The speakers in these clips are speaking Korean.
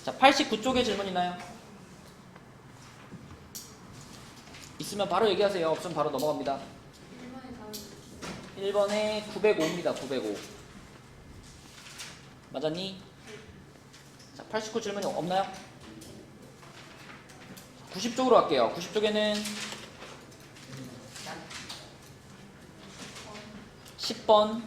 자, 89쪽에 질문 있나요? 있으면 바로 얘기하세요. 없으면 바로 넘어갑니다. 1번에 905입니다. 905. 맞았니? 자, 89 질문이 없나요? 90쪽으로 갈게요. 90쪽에는 10번.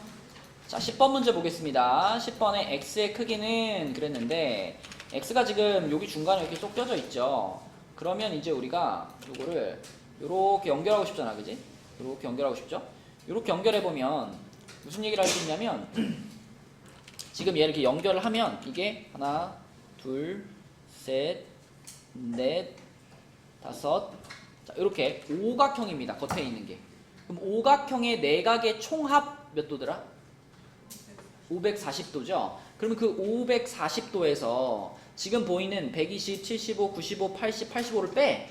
자, 10번 문제 보겠습니다. 10번에 x의 크기는 그랬는데 x가 지금 여기 중간에 이렇게 쏙 껴져 있죠. 그러면 이제 우리가 요거를 요렇게 연결하고 싶잖아. 그지? 요렇게 연결하고 싶죠? 요렇게 연결해 보면 무슨 얘기를 할 수 있냐면 지금 얘를 이렇게 연결을 하면 이게 하나, 둘, 셋, 넷, 다섯. 자, 이렇게 오각형입니다. 겉에 있는 게. 그럼 오각형의 내각의 총합 몇 도더라? 540도죠. 그러면 그 540도에서 지금 보이는 120, 75, 95, 80, 85를 빼.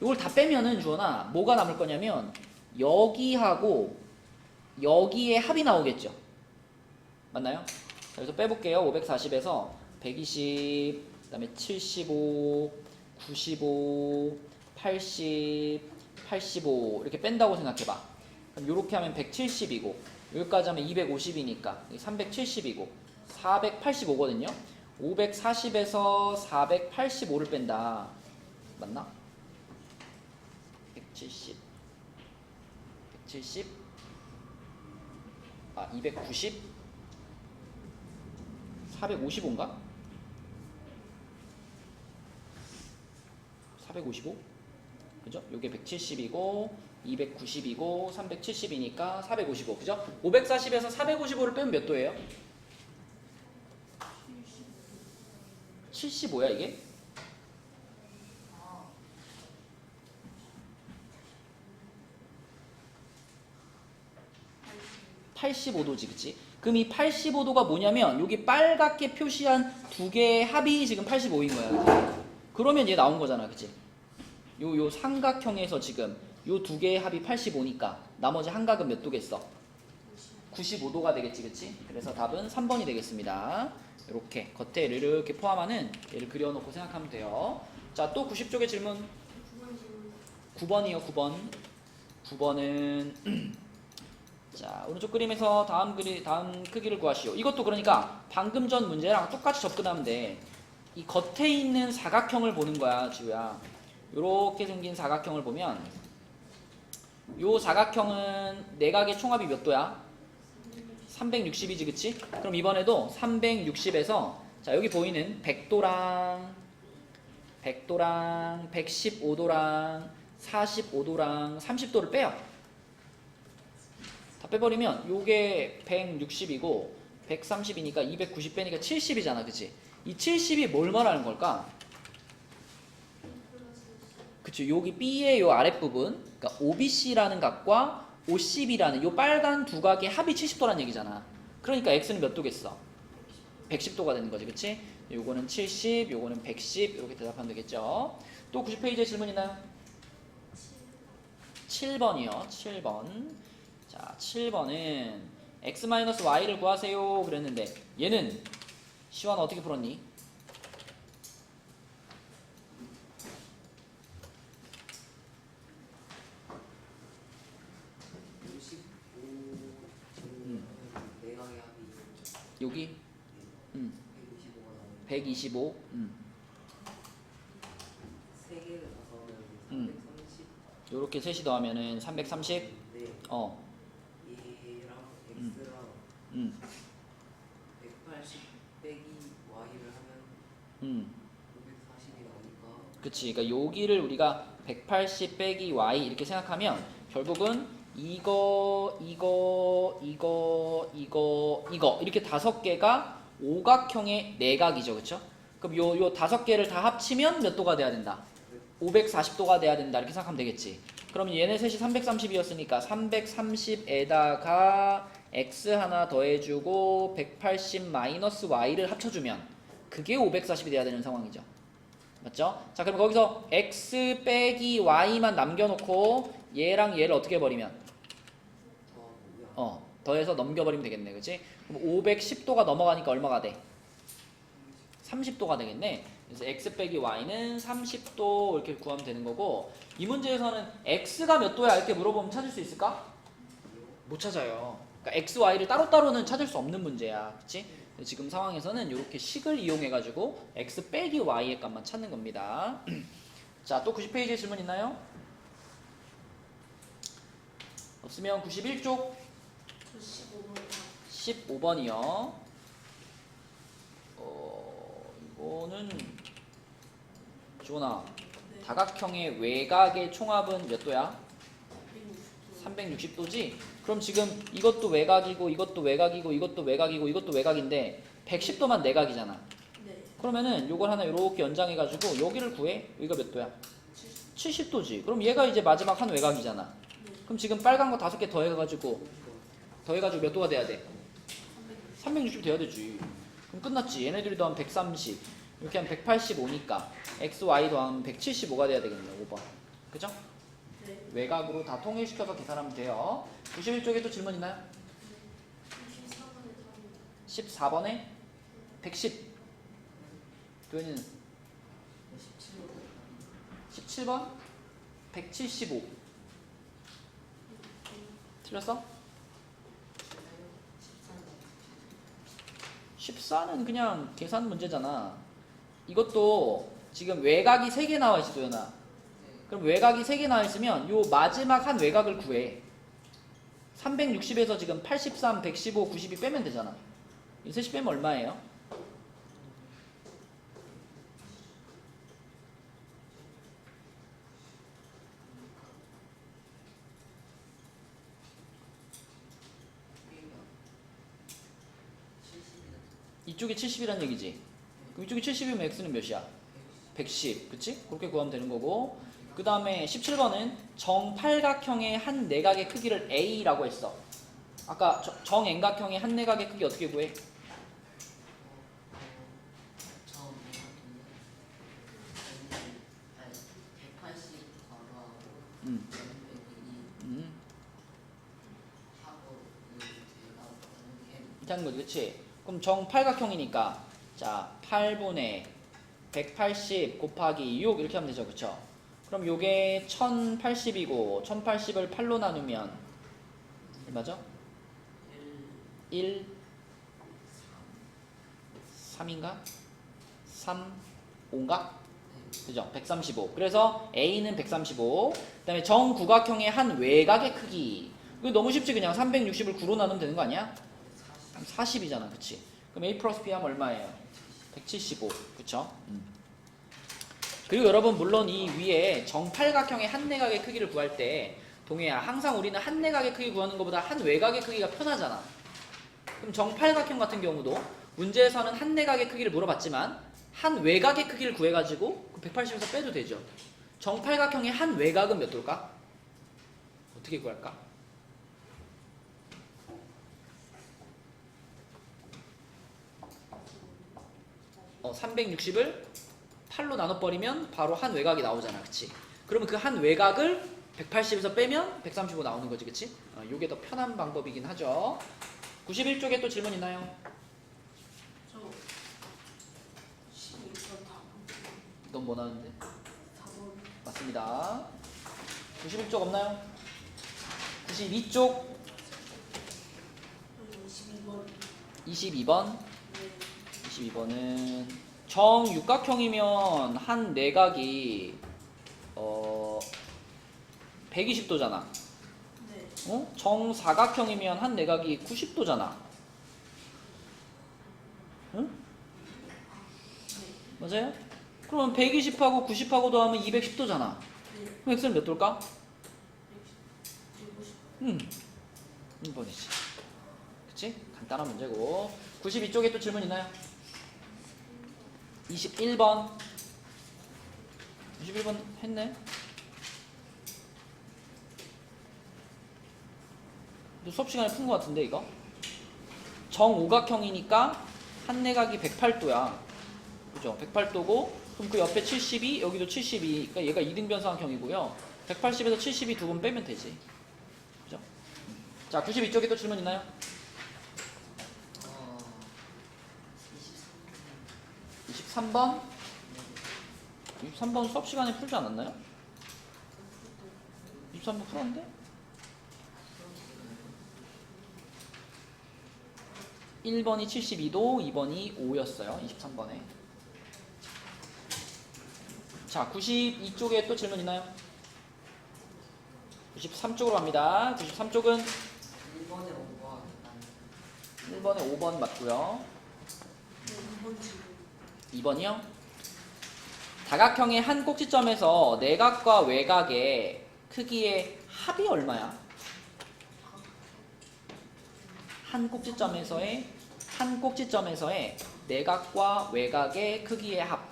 이걸 다 빼면은 주원아 뭐가 남을 거냐면 여기하고 여기에 합이 나오겠죠. 맞나요? 자, 그래서 빼볼게요. 540에서 120, 그 다음에 75, 95, 80, 85 이렇게 뺀다고 생각해봐. 그럼 이렇게 하면 170이고 여기까지 하면 250이니까 370이고 485거든요. 540에서 485를 뺀다. 맞나? 170 290 455인가? 455? 그죠? 요게 170이고 290이고 370이니까 455 그죠? 540에서 455를 빼면 몇 도예요? 75야 이게? (85도지) 그치? 그럼 이 85도가 뭐냐면 여기 빨갛게 표시한 두 개의 합이 지금 85인 거야. 그치? 그러면 얘 나온 거잖아. 그치? 요 삼각형에서 지금 요 두 개의 합이 85니까 나머지 한 각은 몇 도겠어? 95도가 되겠지. 그치? 그래서 답은 3번이 되겠습니다. 이렇게 겉에 이렇게 포함하는 얘를 그려놓고 생각하면 돼요. 자, 또 90쪽의 질문 9번이요. 9번 9번은 자, 오른쪽 그림에서 다음 크기를 구하시오. 이것도 그러니까 방금 전 문제랑 똑같이 접근하면 돼. 이 겉에 있는 사각형을 보는 거야, 지우야. 요렇게 생긴 사각형을 보면 요 사각형은 내각의 총합이 몇 도야? 360이지, 그치? 그럼 이번에도 360에서 자, 여기 보이는 100도랑 115도랑 45도랑 30도를 빼요. 다 빼버리면 요게 160이고 130이니까 290 빼니까 70이잖아. 그치? 이 70이 뭘 말하는 걸까? 그쵸? 여기 B의 요 아랫부분 그러니까 OBC라는 각과 OCB라는 요 빨간 두 각의 합이 70도라는 얘기잖아. 그러니까 X는 몇 도겠어? 110도가 되는 거지. 그치? 요거는 70, 요거는 110 이렇게 대답하면 되겠죠. 또 90페이지에 질문 있나요? 7번이요. 7번. 자, 7번은 x-y를 구하세요 그랬는데 얘는 시완 어떻게 풀었니? 여기 125 요렇게 셋이 더하면은 330 얘랑 x랑 180 빼기 y를 하면 540이 나오니까 그치. 그러니까 여기를 우리가 180 빼기 y 이렇게 생각하면 결국은 이거 이렇게 다섯 개가 오각형의 내각이죠. 그쵸? 그럼 요 다섯 개를 다 합치면 몇 도가 돼야 된다? 540도가 돼야 된다. 이렇게 생각하면 되겠지. 그럼 얘네 셋이 330이었으니까 330에다가 x 하나 더해주고 180 마이너스 y를 합쳐주면 그게 540이 돼야 되는 상황이죠. 맞죠? 자, 그럼 거기서 x 빼기 y만 남겨놓고 얘랑 얘를 어떻게 해버리면 더해서 넘겨버리면 되겠네. 그치? 그럼 510도가 넘어가니까 얼마가 돼? 30도가 되겠네. 그래서 x 빼기 y는 30도 이렇게 구하면 되는 거고, 이 문제에서는 x가 몇 도야 이렇게 물어보면 찾을 수 있을까? 못 찾아요. 그러니까 x, y를 따로따로는 찾을 수 없는 문제야. 그치? 근데 지금 상황에서는 이렇게 식을 이용해가지고 x 빼기 y의 값만 찾는 겁니다. 자, 또 90페이지에 질문 있나요? 없으면 91쪽 15번이요. 이거는 주원아, 다각형의 외곽의 총합은 몇 도야? 360도지? 그럼 지금 이것도 외곽이고 이것도 외곽이고 이것도 외곽이고 이것도 외곽인데 110도만 내각이잖아. 그러면은 요걸 하나 이렇게 연장해가지고 여기를 구해. 여기가 몇 도야? 70도지. 그럼 얘가 이제 마지막 한 외곽이잖아. 그럼 지금 빨간 거 5개 더해가지고 몇 도가 돼야 돼? 360 돼야 되지. 그럼 끝났지. 얘네들이 더하면 130, 이렇게 하면 185니까 x, y 더하면 175가 돼야 되겠네. 5번. 그죠? 외곽으로 다 통일시켜서 계산하면 돼요. 91쪽에 또 질문 있나요? 14번에 110. 도현이는 17번 175. 틀렸어? 14는 그냥 계산 문제잖아. 이것도 지금 외곽이 3개 나와 있어, 도현아. 그럼 외곽이 3개 나와 있으면 요 마지막 한 외곽을 구해. 360에서 지금 83, 115, 92 빼면 되잖아. 이 셋이 빼면 얼마예요? 이쪽이 70이란 얘기지. 그럼 이쪽이 70이면 x는 몇이야? 110. 그치? 그렇게 구하면 되는 거고, 그 다음에 17번은 정팔각형의 한 내각의 크기를 a라고 했어. 아까 정円각형의 한 내각의 크기 어떻게 구해? 이렇게 하는 거지, 그치? 그럼 정팔각형이니까 자 8분의 180 곱하기 6 이렇게 하면 되죠, 그쵸? 그럼 요게 1080이고 1080을 8로 나누면 얼마죠? 1, 3인가? 3, 5인가? 그죠? 135. 그래서 A는 135. 그 다음에 정구각형의 한 외곽의 크기. 이거 너무 쉽지. 그냥 360을 9로 나누면 되는 거 아니야? 40이잖아. 그치? 그럼 A 플러스 B 하면 얼마예요? 175. 그쵸? 그리고 여러분, 물론 이 위에 정팔각형의 한 내각의 크기를 구할 때 동해야, 항상 우리는 한 내각의 크기 구하는 것보다 한 외곽의 크기가 편하잖아. 그럼 정팔각형 같은 경우도 문제에서는 한 내각의 크기를 물어봤지만 한 외곽의 크기를 구해가지고 180에서 빼도 되죠. 정팔각형의 한 외곽은 몇 도일까? 어떻게 구할까? 어, 360을 8로 나눠버리면 바로 한 외곽이 나오잖아. 그치? 그러면 그 한 외곽을 180에서 빼면 135 나오는 거지. 그치? 요게 더 편한 방법이긴 하죠. 91쪽에 또 질문 있나요? 저 12번 다. 넌 뭐 나왔는데? 4번. 맞습니다. 91쪽 없나요? 92쪽 22번. 22번 네. 22번은 정육각형이면 한 내각이 120도잖아. 네. 정사각형이면 한 내각이 90도잖아. 응? 네. 맞아요? 그러면 120하고 90하고 더하면 210도잖아. 네. 그럼 x는 몇 도일까? 150. 1번이지. 그치? 간단한 문제고. 92쪽에 또 질문 있나요? 21번 21번 했네? 너 수업 시간에 푼 것 같은데 이거? 정오각형이니까 한 내각이 108도야. 그죠? 108도고 그럼 그 옆에 72 여기도 72. 그러니까 얘가 이등변사각형이고요. 180에서 72 두 번 빼면 되지. 그죠? 자, 92쪽에 또 질문 있나요? 23. 63번? 63번 수업 시간에 풀지 않았나요? 63번 풀었는데? 1번이 72도, 2번이 5였어요. 23번에. 자, 92쪽에 또 질문 있나요? 93쪽으로 갑니다. 93쪽은 1번에 5번 1번에 5번 맞고요. 네, 2번 질문. 2번이요? 다각형의 한 꼭지점에서 내각과 외각의 크기의 합이 얼마야? 한 꼭지점에서의 내각과 외각의 크기의 합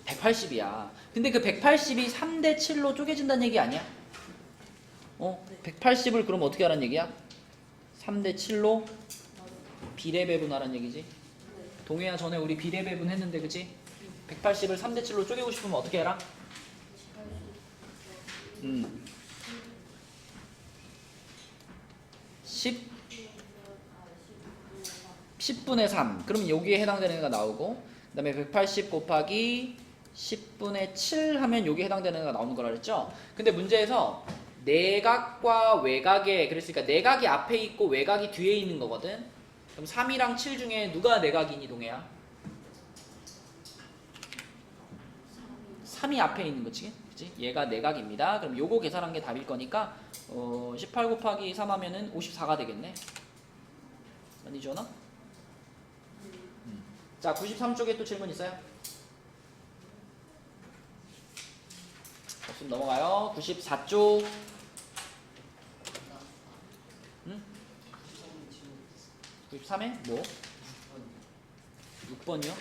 180. 180이야. 근데 그 180이 3대 7로 쪼개진다는 얘기 아니야? 180을 그럼 어떻게 하라는 얘기야? 3대 7로 비례배분하라는 얘기지. 네. 동해야 전에 우리 비례배분 했는데 그치? 180을 3대 7로 쪼개고 싶으면 어떻게 해라? 10분의 3. 그럼 여기에 해당되는 애가 나오고 그 다음에 180 곱하기 10분의 7 하면 여기에 해당되는 애가 나오는 거라 그랬죠? 근데 문제에서 내각과 외각에 그랬으니까 내각이 앞에 있고 외각이 뒤에 있는 거거든. 그럼 3이랑 7 중에 누가 내각이니 동해야? 3이 앞에 있는 거지. 그치? 얘가 내각입니다. 그럼 요거 계산한 게 답일 거니까 18 곱하기 3 하면은 54가 되겠네. 아니 전화? 자, 93쪽에 또 질문 있어요? 없으면 넘어가요. 94쪽. 응? 93에 뭐? 6번이요?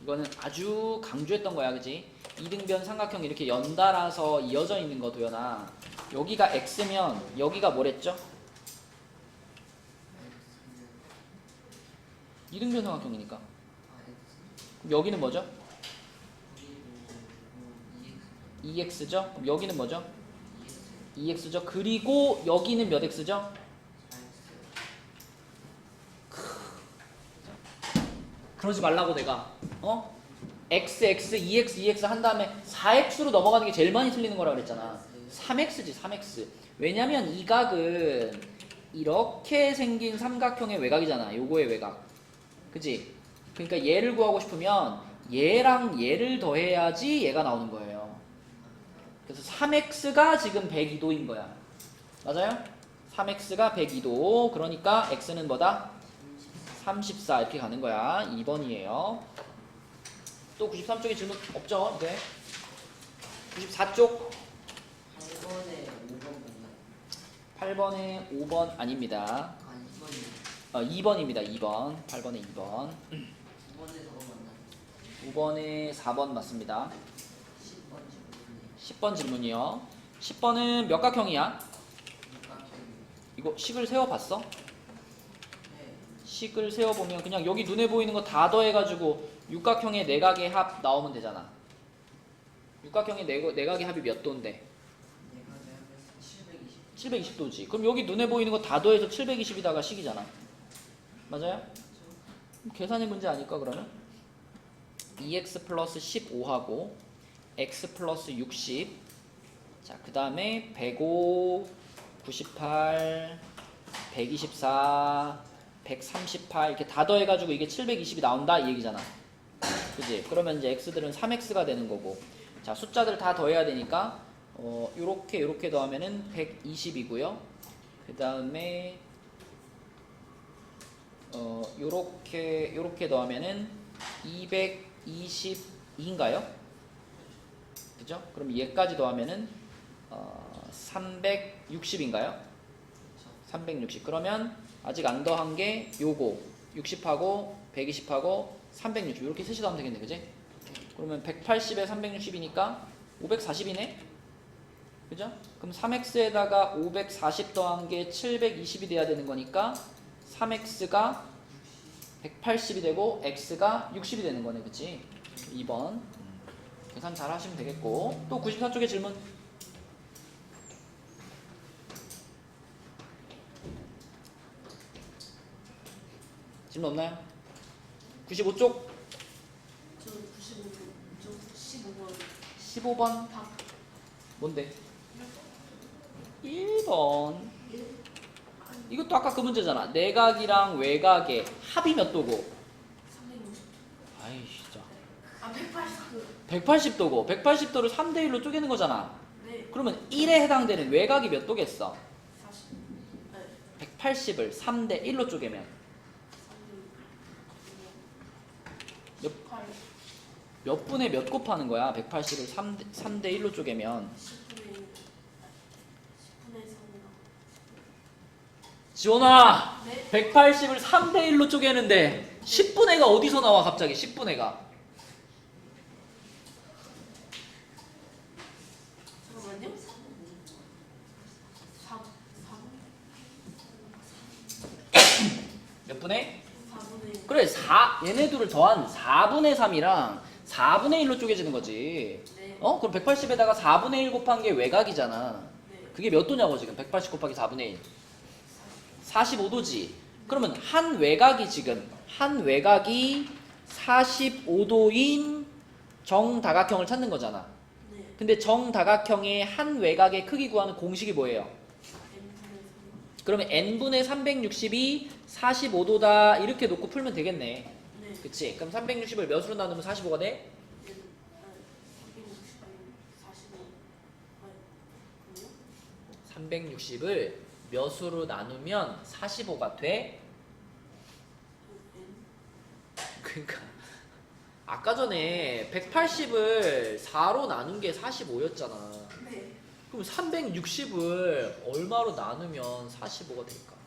이거는 아주 강조했던 거야, 그지? 이등변 삼각형 이렇게 연달아서 이어져 있는 거 도연아. 여기가 x면 여기가 뭐랬죠? 이등변 삼각형이니까. 그럼 여기는 뭐죠? 2x죠? 그럼 여기는 뭐죠? 2x죠? 그리고 여기는 몇 x죠? 그러지 말라고 내가 x, x, 2x, 2x 한 다음에 4x로 넘어가는 게 제일 많이 틀리는 거라 그랬잖아. 3x지 3x. 왜냐면 이 각은 이렇게 생긴 삼각형의 외곽이잖아. 요거의 외곽. 그치? 그러니까 얘를 구하고 싶으면 얘랑 얘를 더해야지 얘가 나오는 거예요. 그래서 3x가 지금 102도인 거야. 맞아요? 3x가 102도. 그러니까 x는 뭐다? 34 이렇게 가는 거야. 2번이에요. 또 93쪽에 질문 없죠? 네. 94쪽 8번에 5번 맞나? 8번에 5번 아닙니다. 아 2번이요 2번입니다. 2번. 8번에 2번. 9번에 4번 맞나? 5번에 4번 맞습니다. 10번 질문이네 10번 질문이요. 10번은 몇 각형이야? 육각형이 이거 식을 세워봤어? 네 식을 세워보면 그냥 여기 눈에 보이는 거 다 더해가지고 육각형의 내각의 합 나오면 되잖아. 육각형의 내각의 합이 몇 도인데? 내가 대학에서 720 720도지. 그럼 여기 눈에 보이는 거 다 더해서 720이다가 식이잖아. 맞아요? 계산의 문제 아닐까 그러면? 2x 플러스 15하고 x 플러스 60. 자, 그 다음에 105, 98, 124, 138 이렇게 다 더해가지고 이게 720이 나온다 이 얘기잖아. 그지? 그러면 이제 x들은 3x가 되는 거고. 자, 숫자들 다 더해야 되니까 요렇게 더하면은 120이고요. 그 다음에 요렇게 더하면은 222인가요? 그죠? 그럼 얘까지 더하면은 360인가요? 360. 그러면 아직 안 더한 게 요거 60하고 120하고 360 이렇게 셋이 더하면 되겠네, 그지? 그러면 180에 360이니까 540이네? 그죠? 그럼 3x에다가 540 더한 게 720이 돼야 되는 거니까 3x가 180이 되고 x가 60이 되는 거네, 그치? 2번 계산 잘 하시면 되겠고. 또 94쪽에 질문. 질문 없나요? 95쪽 저 95번. 저 15번. 15번 박. 뭔데? 1번. 이것도 아까 그 문제잖아. 내각이랑 외각의 합이 몇 도고? 360. 아이 진짜. 아 180도. 180도고 180도를 3대 1로 쪼개는 거잖아. 네. 그러면 1에 해당되는 외각이 몇 도겠어? 40. 네. 180을 3대 1로 쪼개면 3대 몇, 몇 분의 몇 곱하는 거야? 180을 3대 1로 쪼개면 10분의 3. 지원아! 네. 180을 3대 1로 쪼개는데 10분의가 어디서 나와 갑자기 10분의가? 잠깐만요. 4. 몇 분의? 4분의 그래 얘네들을 더한 4분의 3이랑 4분의 1로 쪼개지는 거지. 네. 그럼 180에다가 4분의 1 곱한 게 외곽이잖아. 네. 그게 몇 도냐고 지금 180 곱하기 4분의 1 45도지. 그러면 한 외곽이 45도인 정다각형을 찾는 거잖아. 네. 근데 정다각형의 한 외곽의 크기 구하는 공식이 뭐예요? n분의 3. 그러면 n분의 360이 45도다 이렇게 놓고 풀면 되겠네. 네. 그치? 그럼 360을 몇으로 나누면 45가 돼? 360을 몇으로 나누면 45가 돼? 그러니까 아까 전에 180을 4로 나눈 게 45였잖아. 네. 그럼 360을 얼마로 나누면 45가 될까?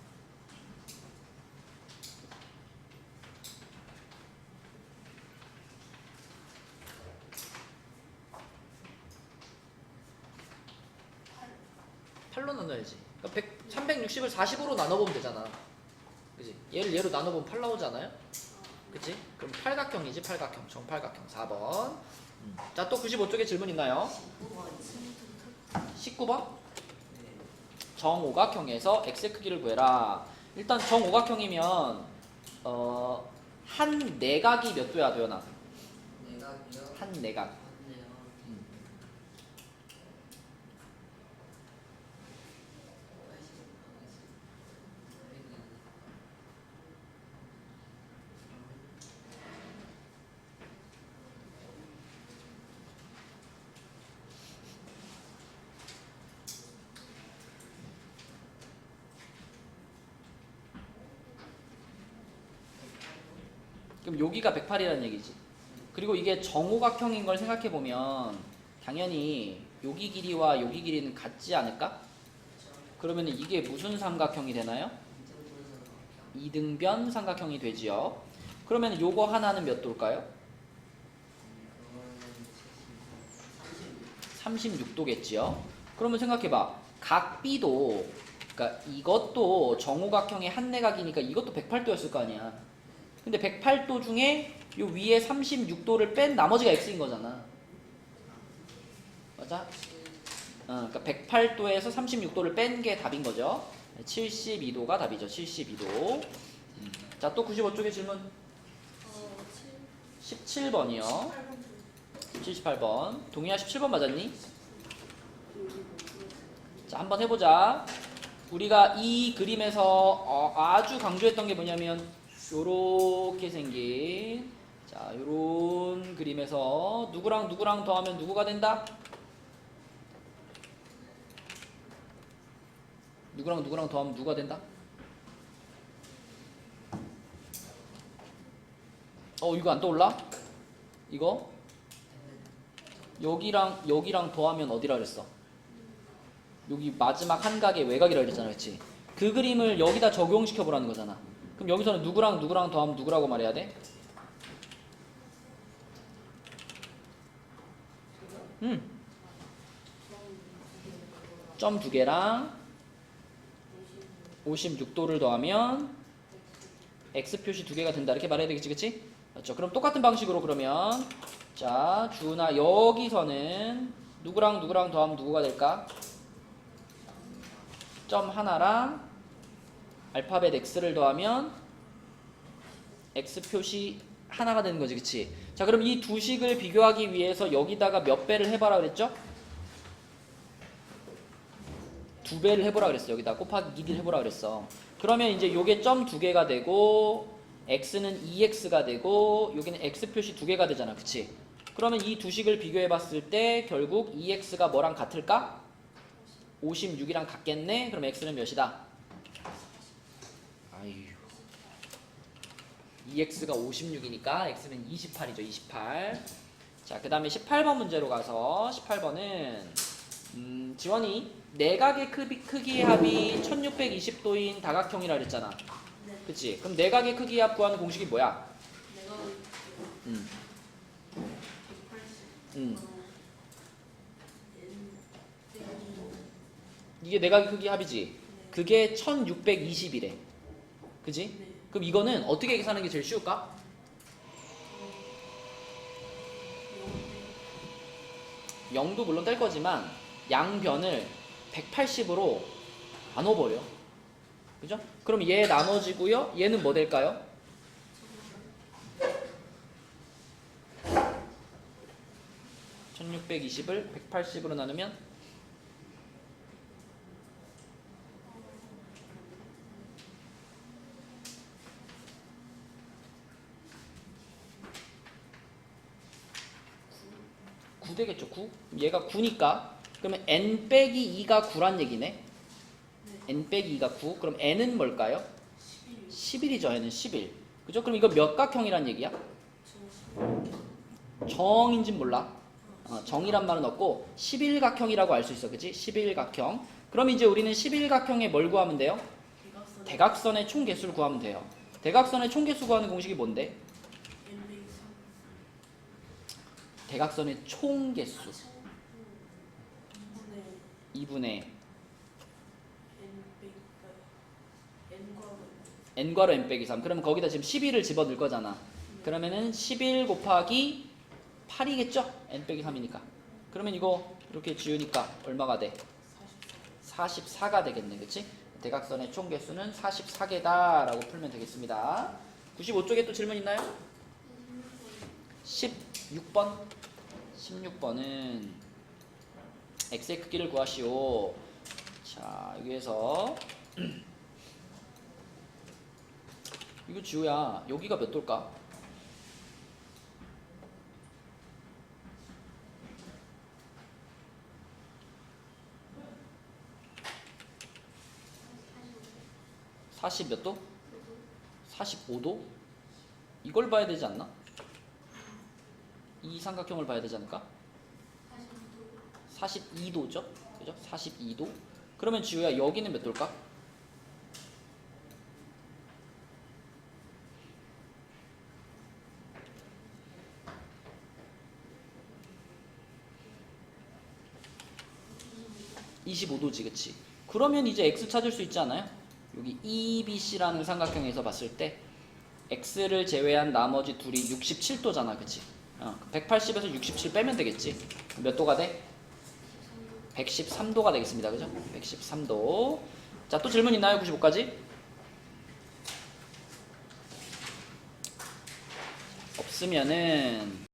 팔로 나눠야지. 그러니까 360을 45로 나눠보면 되잖아. 그지? 얘를 얘로 나눠보면 8 나오지 않아요? 그치? 그럼 팔각형이지, 팔각형. 정팔각형 4번. 자, 또 95쪽에 질문 있나요? 19번? 정오각형에서 x의 크기를 구해라. 일단 정오각형이면 한 내각이 몇 도야, 도연아? 내각이요? 한 내각. 맞네요. 그럼 여기가 108이라는 얘기지. 그리고 이게 정오각형인 걸 생각해 보면 당연히 여기 길이와 여기 길이는 같지 않을까? 그러면 이게 무슨 삼각형이 되나요? 이등변 삼각형이 되지요. 그러면 요거 하나는 몇 도일까요? 36도겠지요. 그러면 생각해봐. 각 B도, 그러니까 이것도 정오각형의 한 내각이니까 이것도 108도였을 거 아니야. 근데 108도 중에 요 위에 36도를 뺀 나머지가 x인 거잖아. 맞아? 그러니까 108도에서 36도를 뺀 게 답인 거죠. 72도가 답이죠. 72도. 자, 또 95쪽의 질문. 17번이요. 78번. 동희야 17번 맞았니? 자, 한번 해보자. 우리가 이 그림에서 아주 강조했던 게 뭐냐면 요렇게 생긴, 자, 요런 그림에서 누구랑 누구랑 더하면 누구가 된다? 누구랑 누구랑 더하면 누가 된다? 이거 안 떠올라? 이거? 여기랑 더하면 어디라 그랬어? 여기 마지막 한 각의 외곽이라 그랬잖아, 그치? 그 그림을 여기다 적용시켜 보라는 거잖아. 그럼 여기서는 누구랑 누구랑 더하면 누구라고 말해야 돼? 점 2개랑 56도를 더하면 x 표시 2개가 된다 이렇게 말해야 되겠지, 그치? 그렇죠. 그럼 똑같은 방식으로 그러면 자, 주은아 여기서는 누구랑 누구랑 더하면 누구가 될까? 점 하나랑 알파벳 x를 더하면 x 표시 하나가 되는 거지, 그치? 자, 그럼 이 두 식을 비교하기 위해서 여기다가 몇 배를 해봐라 그랬죠? 2배를 해보라 그랬어. 여기다 곱하기 2를 해보라 그랬어. 그러면 이제 요게 점 2개가 되고 x는 2x가 되고 여기는 x 표시 2개가 되잖아, 그치? 그러면 이 두 식을 비교해 봤을 때 결국 2x가 뭐랑 같을까? 56이랑 같겠네? 그럼 x는 몇이다? 아유, 2x가 56이니까 x는 28이죠. 28. 자, 그 다음에 18번 문제로 가서 18번은 지원이 내각의 크기의 합이 1620도인 다각형이라 그랬잖아. 네. 그치? 그럼 내각의 크기의 합 구하는 공식이 뭐야? 내가 음. 180. 음. N 이게 내각의 크기의 합이지? 네. 그게 1620이래. 그지? 네. 그럼 이거는 어떻게 계산하는 게 제일 쉬울까? 0도 물론 뗄 거지만 양변을 180으로 나눠버려. 그죠? 그럼 얘 나눠지고요. 얘는 뭐 될까요? 1620을 180으로 나누면 9 되겠죠. 9. 얘가 9니까 그러면 n 빼기 2가 9란 얘기네. 네. n 빼기 2가 9. 그럼 n은 뭘까요? 11. 11이죠. n은 11. 그죠? 그럼 이거 몇 각형이란 얘기야? 저 정인진 몰라. 정이란 말은 없고 11각형이라고 알 수 있어. 그치? 11각형. 그럼 이제 우리는 11각형에 뭘 구하면 돼요? 대각선 대각선의 총 개수를 구하면 돼요. 대각선의 총 개수 구하는 공식이 뭔데? N 빼기 3. 대각선의 총 개수. 2분의 2분의 N 빼기 N과 n과로 n 빼기 3. 그러면 거기다 지금 11을 집어넣을 거잖아. 그러면은 11 곱하기 8이겠죠? n 빼기 3이니까. 그러면 이거 이렇게 지우니까 얼마가 돼? 44. 44가 되겠네. 그치? 대각선의 총 개수는 44개다 라고 풀면 되겠습니다. 95쪽에 또 질문 있나요? 16번. 16번은 x의 크기를 구하시오. 자, 여기에서 이거 지우야, 여기가 몇 도일까? (40) 몇 도? 45도? 이걸 봐야 되지 않나? 이 삼각형을 봐야 되지 않을까? 42도죠? 그죠? 42도? 그러면 지우야, 여기는 몇 도일까? (25도지) 그치? 그러면 이제 x 찾을 수 있지 않아요? 여기 EBC라는 삼각형에서 봤을 때 x를 제외한 나머지 둘이 67도잖아, 그치? 180에서 67 빼면 되겠지? 몇 도가 돼? 113도가 되겠습니다, 그죠? 113도. 자, 또 질문 있나요? 95까지? 없으면은